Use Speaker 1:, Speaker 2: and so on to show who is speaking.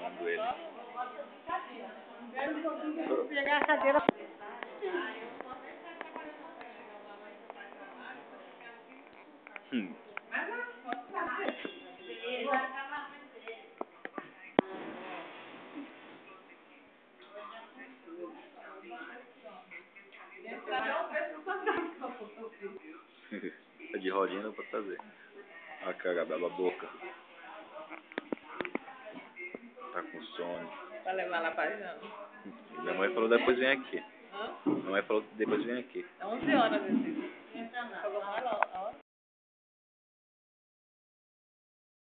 Speaker 1: chamando ele.
Speaker 2: Pegar a cadeira.
Speaker 1: Tá de rodinha dá pra fazer. A cara bela boca. Tá com sono.
Speaker 2: Pra levar lá pra Jana.
Speaker 1: Minha mãe falou depois vem aqui.
Speaker 2: Hã?
Speaker 1: Minha mãe falou depois vem aqui.
Speaker 2: É 11 horas, meu filho. Falou mais logo.